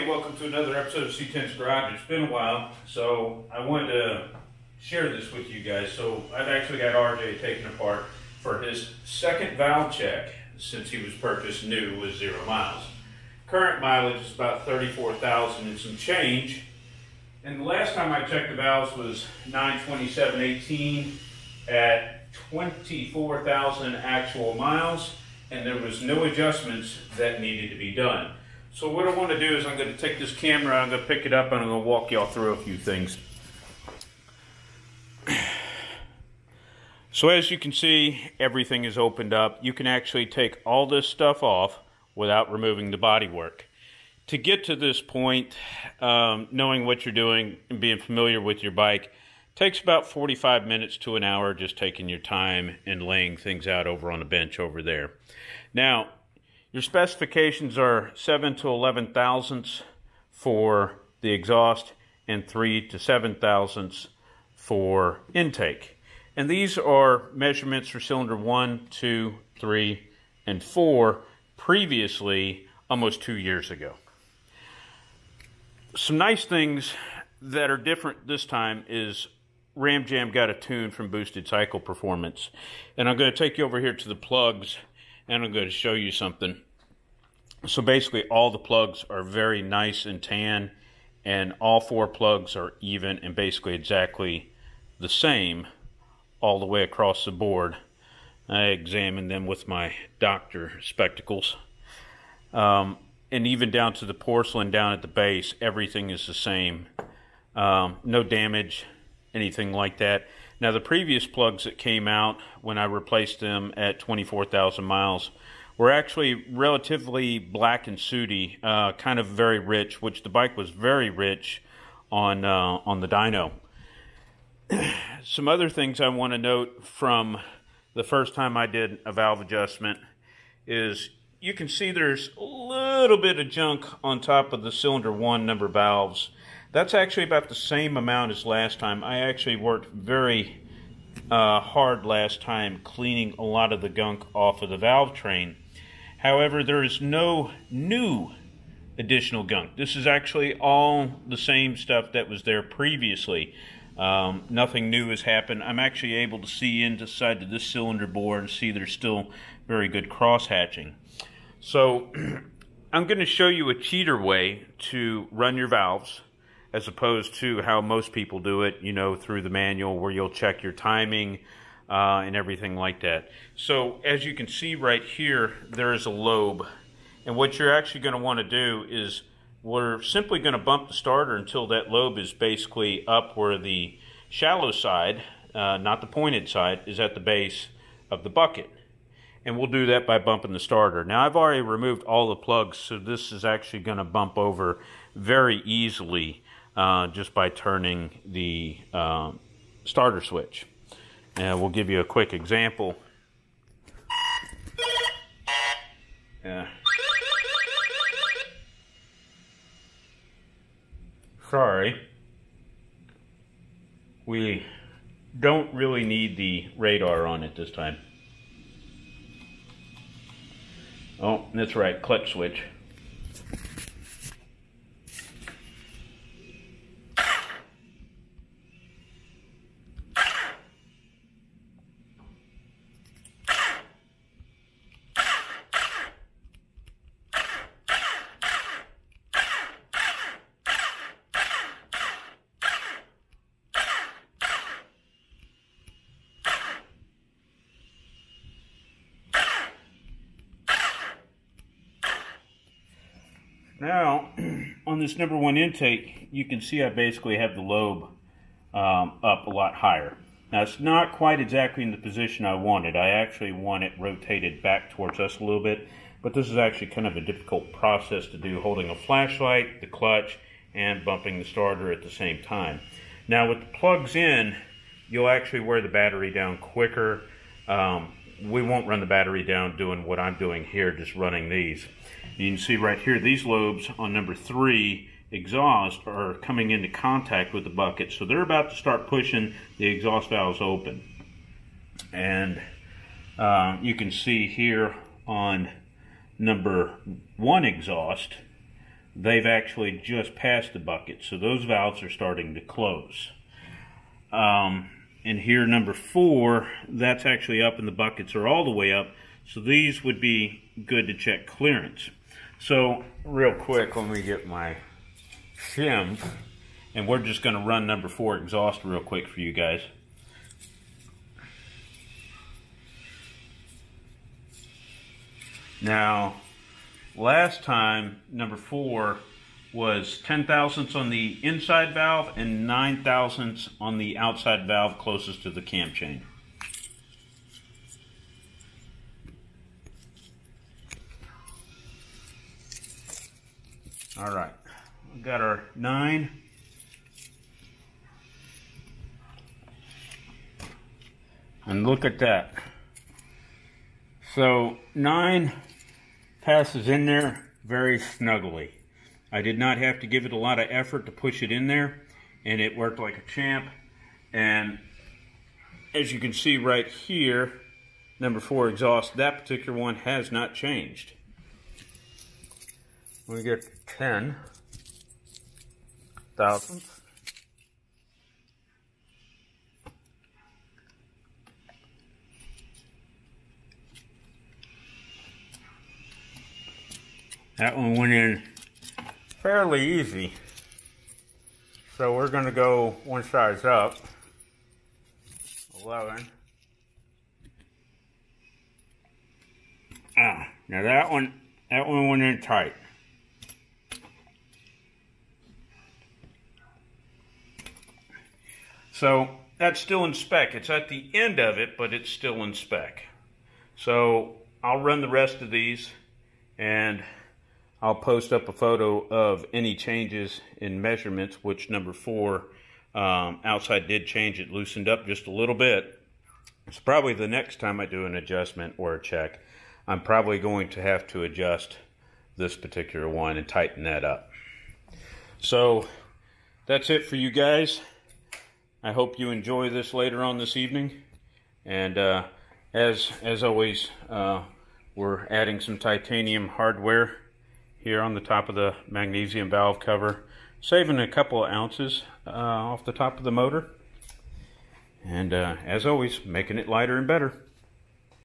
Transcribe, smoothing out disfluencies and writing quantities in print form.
welcome to another episode of C10's Garage. It's been a while, so I wanted to share this with you guys. So I've actually got RJ taken apart for his second valve check since he was purchased new with 0 miles. Current mileage is about 34,000 and some change. And the last time I checked the valves was 9/27/18 at 24,000 actual miles, and there was no adjustments that needed to be done. So what I want to do is I'm going to take this camera, I'm going to pick it up, and I'm going to walk y'all through a few things. So as you can see, everything is opened up. You can actually take all this stuff off without removing the bodywork. To get to this point, knowing what you're doing and being familiar with your bike takes about 45 minutes to an hour, just taking your time and laying things out over on a bench over there. Now, your specifications are 7 to 11 thousandths for the exhaust and 3 to 7 thousandths for intake. And these are measurements for cylinder 1, 2, 3, and 4 previously almost 2 years ago. Some nice things that are different this time is Ram Jam got a tune from Boosted Cycle Performance. And I'm going to take you over here to the plugs and I'm going to show you something. So basically all the plugs are very nice and tan, and all 4 plugs are even and basically exactly the same all the way across the board. I examined them with my doctor spectacles. And even down to the porcelain down at the base, everything is the same. No damage, anything like that. Now the previous plugs that came out when I replaced them at 24,000 miles were actually relatively black and sooty, kind of very rich, which the bike was very rich on the dyno. Some other things I want to note from the first time I did a valve adjustment is you can see there's a little bit of junk on top of the cylinder 1 number valves. That's actually about the same amount as last time. I actually worked very hard last time cleaning a lot of the gunk off of the valve train. However, there is no new additional gunk. This is actually all the same stuff that was there previously. Nothing new has happened. I'm actually able to see inside of this cylinder bore and see there's still very good cross hatching. So I'm going to show you a cheater way to run your valves, as opposed to how most people do it, you know, through the manual where you'll check your timing and everything like that. So as you can see right here, there is a lobe. And what you're actually going to want to do is we're simply going to bump the starter until that lobe is basically up where the shallow side, not the pointed side, is at the base of the bucket. And we'll do that by bumping the starter. Now I've already removed all the plugs, so this is actually going to bump over very easily just by turning the starter switch. And we'll give you a quick example. Sorry. We don't really need the radar on it this time. Oh, that's right, clutch switch. Now, on this number 1 intake, you can see I basically have the lobe up a lot higher. Now, it's not quite exactly in the position I wanted. I actually want it rotated back towards us a little bit, but this is actually kind of a difficult process to do, holding a flashlight, the clutch, and bumping the starter at the same time. Now, with the plugs in, you'll actually wear the battery down quicker. We won't run the battery down doing what I'm doing here, just running these. You can see right here, these lobes on number 3 exhaust are coming into contact with the bucket, so they're about to start pushing the exhaust valves open. And you can see here on number 1 exhaust, they've actually just passed the bucket. So those valves are starting to close. And here, number 4, that's actually up, and the buckets are all the way up. So these would be good to check clearance. So real quick, let me get my shim, and we're just going to run number 4 exhaust real quick for you guys. Now, last time, number 4 was 10 thousandths on the inside valve and 9 thousandths on the outside valve closest to the cam chain. All right, we've got our 9. And look at that. So 9 passes in there very snugly. I did not have to give it a lot of effort to push it in there, and it worked like a champ. And as you can see right here, number 4 exhaust, that particular one has not changed. We get 10 thousandths. That one went in fairly easy. So we're going to go one size up. 11. Now that one went in tight. So that's still in spec. It's at the end of it, but it's still in spec. So I'll run the rest of these, and I'll post up a photo of any changes in measurements, which number 4 outside did change. It loosened up just a little bit. It's probably the next time I do an adjustment or a check, I'm probably going to have to adjust this particular one and tighten that up. So that's it for you guys. I hope you enjoy this later on this evening. And as always, we're adding some titanium hardware here on the top of the magnesium valve cover, saving a couple of ounces off the top of the motor. And as always, making it lighter and better.